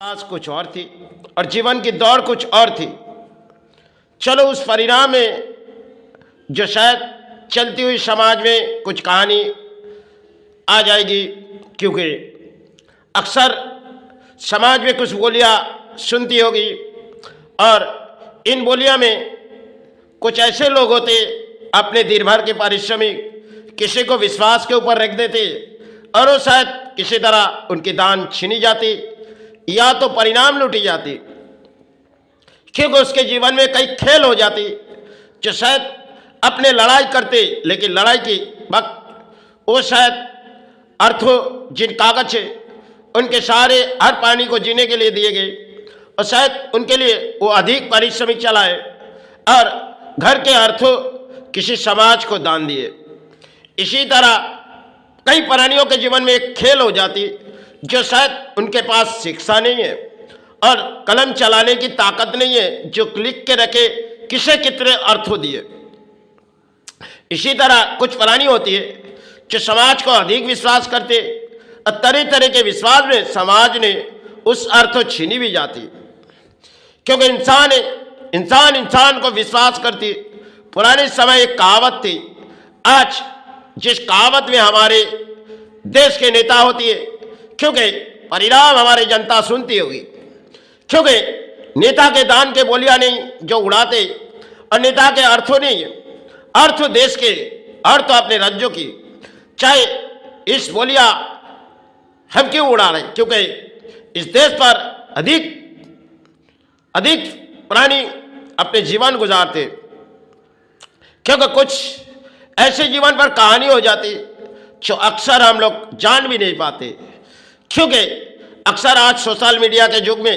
आस कुछ और थी और जीवन की दौड़ कुछ और थी। चलो उस परिणाम में जो शायद चलती हुई समाज में कुछ कहानी आ जाएगी, क्योंकि अक्सर समाज में कुछ बोलियां सुनती होगी और इन बोलियां में कुछ ऐसे लोग होते अपने दिन भर के पारिश्रमिक किसी को विश्वास के ऊपर रख देते और वो शायद किसी तरह उनकी दान छीनी जाती या तो परिणाम लूटी जाती, क्योंकि उसके जीवन में कई खेल हो जाती जो शायद अपने लड़ाई करते, लेकिन लड़ाई की वक्त वो शायद अर्थों जिन कागज है उनके सारे हर पानी को जीने के लिए दिए गए और शायद उनके लिए वो अधिक पारिश्रमिक चलाए और घर के अर्थों किसी समाज को दान दिए। इसी तरह कई प्राणियों के जीवन में एक खेल हो जाती जो शायद उनके पास शिक्षा नहीं है और कलम चलाने की ताकत नहीं है जो लिख के रखे किसे कितने अर्थों दिए। इसी तरह कुछ प्राणी होती है जो समाज को अधिक विश्वास करते और तरह तरह के विश्वास में समाज ने उस अर्थों छीनी भी जाती, क्योंकि इंसान को विश्वास करती। पुराने समय एक कहावत थी, आज जिस कहावत में हमारे देश के नेता होती है, क्योंकि परिणाम हमारी जनता सुनती होगी, क्योंकि नेता के दान के बोलियां नहीं जो उड़ाते और नेता के अर्थों नहीं, अर्थ देश के, अर्थ अपने राज्यों की, चाहे इस बोलियां हम क्यों उड़ा रहे, क्योंकि इस देश पर अधिक प्राणी अपने जीवन गुजारते, क्योंकि कुछ ऐसे जीवन पर कहानी हो जाती जो अक्सर हम लोग जान भी नहीं पाते, क्योंकि अक्सर आज सोशल मीडिया के युग में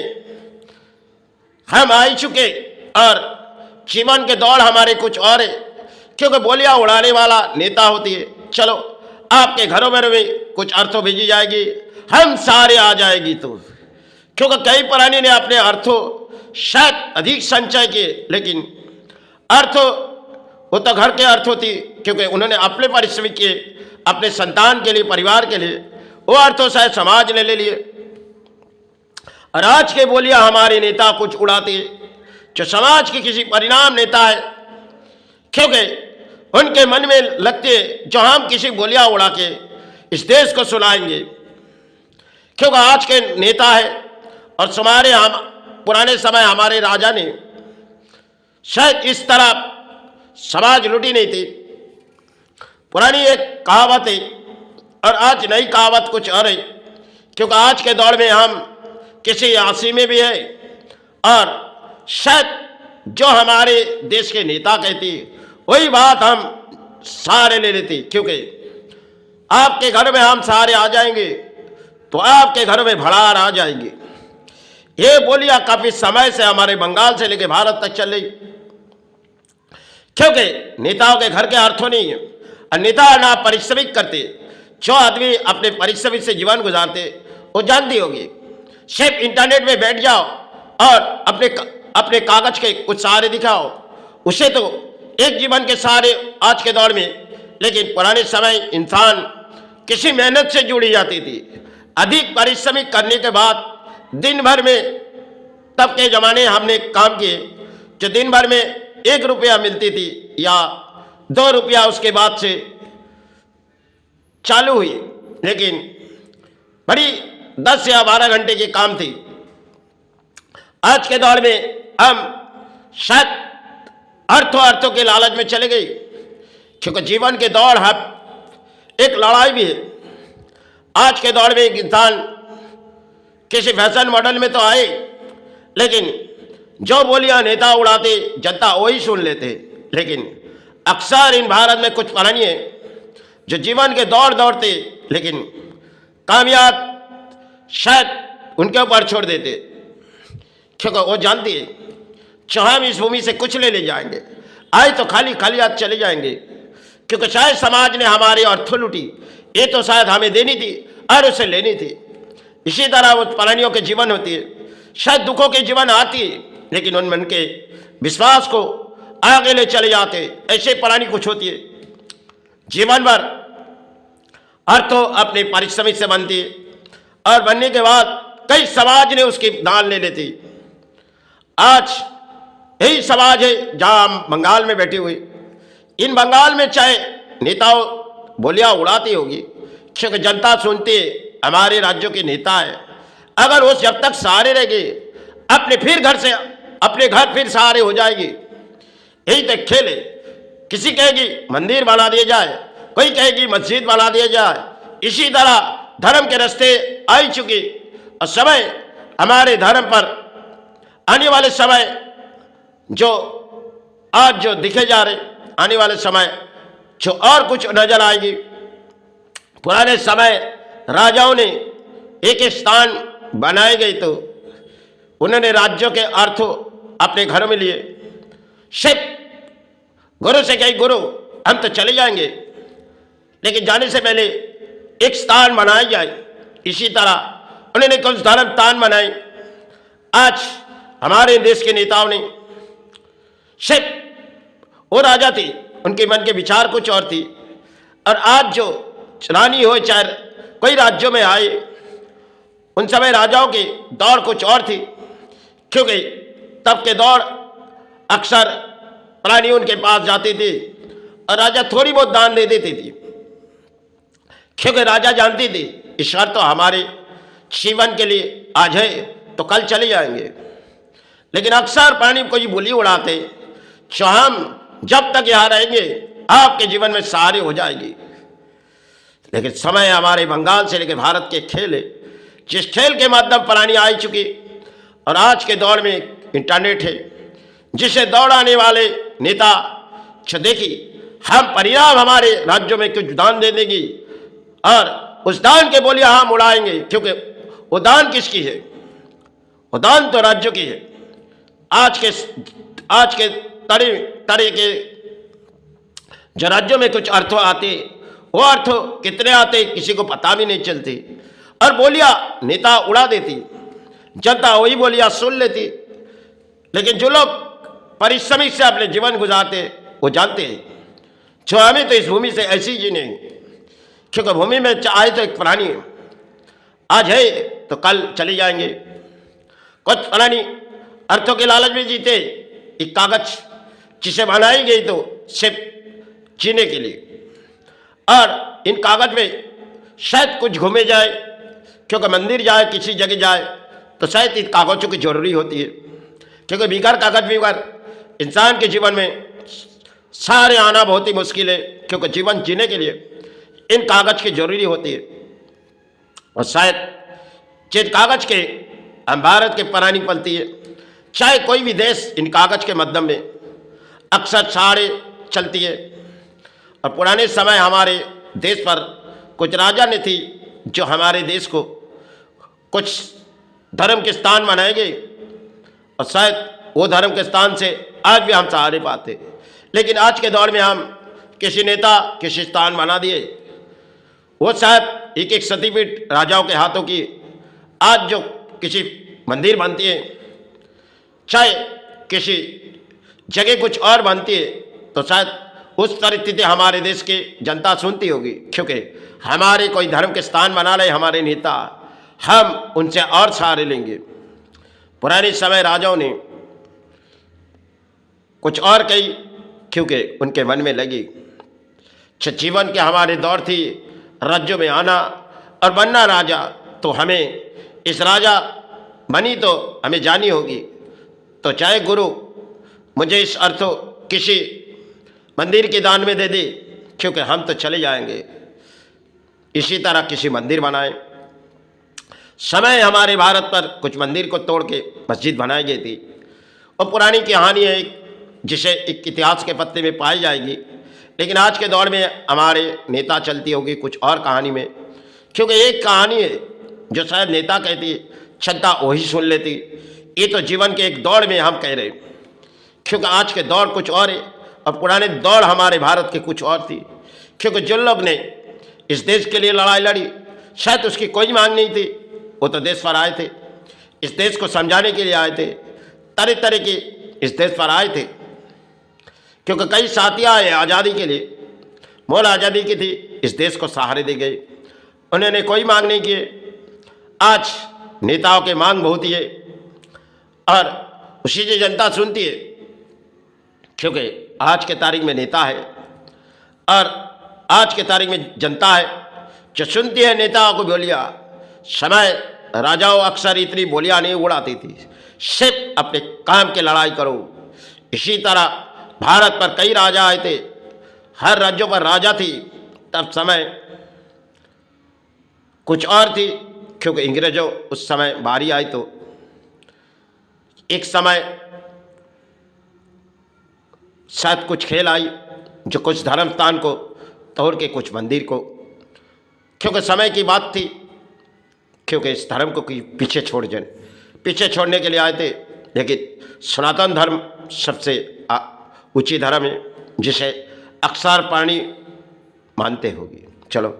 हम आ चुके और जीवन के दौड़ हमारे कुछ और है, क्योंकि बोलियां उड़ाने वाला नेता होती है, चलो आपके घरों में कुछ अर्थों भेजी जाएगी, हम सारे आ जाएगी, तो क्योंकि कई प्राणी ने अपने अर्थों शायद अधिक संचय किए, लेकिन अर्थों वो तो घर के अर्थ होती, क्योंकि उन्होंने अपने परिश्रम किए अपने संतान के लिए, परिवार के लिए, वो अर्थों शायद समाज ने ले लिए। और आज के बोलियां हमारे नेता कुछ उड़ाते जो समाज के किसी परिणाम नेता है, क्योंकि उनके मन में लगते जो हम किसी बोलियां उड़ा के इस देश को सुनाएंगे, क्योंकि आज के नेता है और हम पुराने समय हमारे राजा ने शायद इस तरह समाज लूटी नहीं थी। पुरानी एक कहावत है और आज नई कहावत कुछ और है, क्योंकि आज के दौर में हम किसी आसी में भी है और शायद जो हमारे देश के नेता कहती वही बात हम सारे ले लेते, क्योंकि आपके घर में हम सारे आ जाएंगे तो आपके घर में भड़ार आ जाएगी। ये बोलियां काफी समय से हमारे बंगाल से लेकर भारत तक चल रही, क्योंकि नेताओं के घर के अर्थों नहीं है और नेता ना परिश्रमिक करते। जो आदमी अपने परिश्रम से जीवन गुजारते वो जानती होगी, सिर्फ इंटरनेट में बैठ जाओ और अपने कागज के कुछ सहारे दिखाओ, उसे तो एक जीवन के सहारे आज के दौर में। लेकिन पुराने समय इंसान किसी मेहनत से जुड़ी जाती थी, अधिक परिश्रमिक करने के बाद दिन भर में, तब के जमाने हमने काम किए जो दिन भर में 1 रुपया मिलती थी या 2 रुपया उसके बाद से चालू हुई, लेकिन बड़ी 10 या 12 घंटे की काम थी। आज के दौर में हम शायद अर्थों के लालच में चले गए, क्योंकि जीवन के दौड़ है एक लड़ाई भी है। आज के दौर में एक इंसान किसी फैशन मॉडल में तो आए, लेकिन जो बोलियां नेता उड़ाते जनता वही सुन लेते। लेकिन अक्सर इन भारत में कुछ प्राणी है जो जीवन के दौड़ दौड़ते, लेकिन कामयाब शायद उनके ऊपर छोड़ देते, क्योंकि वो जानती है जो हम इस भूमि से कुछ ले जाएंगे, आए तो खाली हाथ चले जाएंगे, क्योंकि शायद समाज ने हमारी अर्थों लूटी, ये तो शायद हमें देनी थी और उसे लेनी थी। इसी तरह वो प्राणियों के जीवन होती है, शायद दुखों के जीवन आती है, लेकिन उन मन के विश्वास को आगे ले चले जाते। ऐसे प्राणी कुछ होती है जीवन भर अर्थों अपने परिश्रम से बनती है और बनने के बाद कई समाज ने उसकी दान ले लेती। आज यही समाज है जहां हम बंगाल में बैठे हुए, इन बंगाल में चाहे नेताओं बोलियां उड़ाती होगी, क्योंकि जनता सुनती है हमारे राज्यों के नेता है। अगर वो जब तक सहारे रहेंगे, अपने घर फिर सहारे हो जाएगी। यही तक खेल है। किसी कहेगी मंदिर बना दिया जाए, कोई कहेगी मस्जिद बना दिया जाए। इसी तरह धर्म के रास्ते आई चुकी और समय हमारे धर्म पर आने वाले समय जो दिखे जा रहे, आने वाले समय जो और कुछ नजर आएगी। पुराने समय राजाओं ने एक स्थान बनाए गए तो उन्होंने राज्यों के अर्थ अपने घरों में लिए। सिर्फ गुरु से कही गुरु हम तो चले जाएंगे, लेकिन जाने से पहले एक स्थान बनाया जाए। इसी तरह उन्होंने कुछ धर्म स्थान बनाए। आज हमारे देश के नेताओं ने सिर्फ वो राजा थे, उनके मन के विचार कुछ और थी, और आज जो रानी हो चाहे कोई राज्यों में आए, उन समय राजाओं की दौड़ कुछ और थी। क्योंकि तब के दौड़ अक्सर प्राणी उनके पास जाते थे और राजा थोड़ी बहुत दान दे देती थी, क्योंकि राजा जानती थी ईश्वर तो हमारे जीवन के लिए आज है तो कल चले जाएंगे। लेकिन अक्सर प्राणी को ये बोली उड़ाते, जो हम जब तक यहाँ रहेंगे आपके जीवन में सहारे हो जाएगी। लेकिन समय हमारे बंगाल से लेकर भारत के खेल है, जिस खेल के माध्यम प्राणी आ चुकी, और आज के दौर में इंटरनेट है, जिसे दौड़ाने वाले नेता जो देखी हम परिणाम हमारे राज्यों में कुछ दान दे देगी और उस दान के बोलिए हम उड़ाएंगे, क्योंकि वो दान किसकी है? वो दान तो राज्यों की है। आज के तरह के जो राज्यों में कुछ अर्थ आते, वो अर्थ कितने आते किसी को पता भी नहीं चलती, और बोलियां नेता उड़ा देती, जनता वही बोलियां सुन लेती। लेकिन जो लोग परिश्रमी से अपने जीवन गुजारते वो जानते हैं, जो हमें तो इस भूमि से ऐसी जी नहीं, क्योंकि भूमि में आए तो एक प्राणी है, आज है तो कल चले जाएंगे। कुछ प्राणी अर्थों के लालच में जीते, एक कागज जिसे बनाई गई तो सिर्फ जीने के लिए, और इन कागज में शायद कुछ घूमे जाए, क्योंकि मंदिर जाए किसी जगह जाए तो शायद इन कागजों की जरूरी होती है, क्योंकि बिगड़ कागज बिगड़ इंसान के जीवन में सारे आना बहुत ही मुश्किल है, क्योंकि जीवन जीने के लिए इन कागज की जरूरी होती है। और शायद जिन कागज के हम भारत के प्राणी पलती है, चाहे कोई भी देश इन कागज के माध्यम में अक्सर साड़े चलती है। और पुराने समय हमारे देश पर कुछ राजा ने थी जो हमारे देश को कुछ धर्म के स्थान बनाए गए, और शायद वो धर्म के स्थान से आज भी हम सहारे पाते। लेकिन आज के दौर में हम किसी नेता किसी स्थान बना दिए, वो शायद एक एक सतीपीठ राजाओं के हाथों की आज जो किसी मंदिर बनती है, चाहे किसी जगह कुछ और बनती है, तो शायद उस परिस्थिति हमारे देश की जनता सुनती होगी, क्योंकि हमारे कोई धर्म के स्थान बना रहे हमारे नेता, हम उनसे और सहारे लेंगे। पुराने समय राजाओं ने कुछ और कही, क्योंकि उनके मन में लगी जीवन के हमारे दौर थी राज्यों में आना और बनना राजा, तो हमें इस राजा बनी तो हमें जानी होगी, तो चाहे गुरु मुझे इस अर्थ किसी मंदिर के दान में दे दे, क्योंकि हम तो चले जाएंगे। इसी तरह किसी मंदिर बनाए। समय हमारे भारत पर कुछ मंदिर को तोड़ के मस्जिद बनाई गई थी, और पुरानी कहानी है जिसे एक इतिहास के पत्ते में पाई जाएगी। लेकिन आज के दौर में हमारे नेता चलती होगी कुछ और कहानी में, क्योंकि एक कहानी है जो शायद नेता कहती क्षमता वही सुन लेती। ये तो जीवन के एक दौड़ में हम कह रहे, क्योंकि आज के दौड़ कुछ और है और पुराने दौड़ हमारे भारत के कुछ और थी। क्योंकि जिन लोग ने इस देश के लिए लड़ाई लड़ी, शायद उसकी कोई मांग नहीं थी, वो तो देश पर आए थे, इस देश को समझाने के लिए आए थे, तरह तरह के इस देश पर आए थे। क्योंकि कई साथियाँ आए आज़ादी के लिए, मोल आज़ादी की थी, इस देश को सहारे दे गए, उन्होंने कोई मांग नहीं किए। आज नेताओं की मांग बहुत ही है और उसी से जनता सुनती है, क्योंकि आज के तारीख में नेता है और आज के तारीख में जनता है जो सुनती है नेताओं को बोलियां। समय राजाओं अक्सर इतनी बोलियां नहीं उड़ाती थी, सिर्फ अपने काम की लड़ाई करो। इसी तरह भारत पर कई राजा आए थे, हर राज्यों पर राजा थी, तब समय कुछ और थी, क्योंकि अंग्रेजों उस समय बारी आई तो एक समय शायद कुछ खेल आई जो कुछ धर्म स्थान को तोड़ के कुछ मंदिर को, क्योंकि समय की बात थी, क्योंकि इस धर्म को पीछे पीछे छोड़ने के लिए आए थे। लेकिन सनातन धर्म सबसे ऊंची धर्म है जिसे अक्षर पाणी मानते होगी। चलो।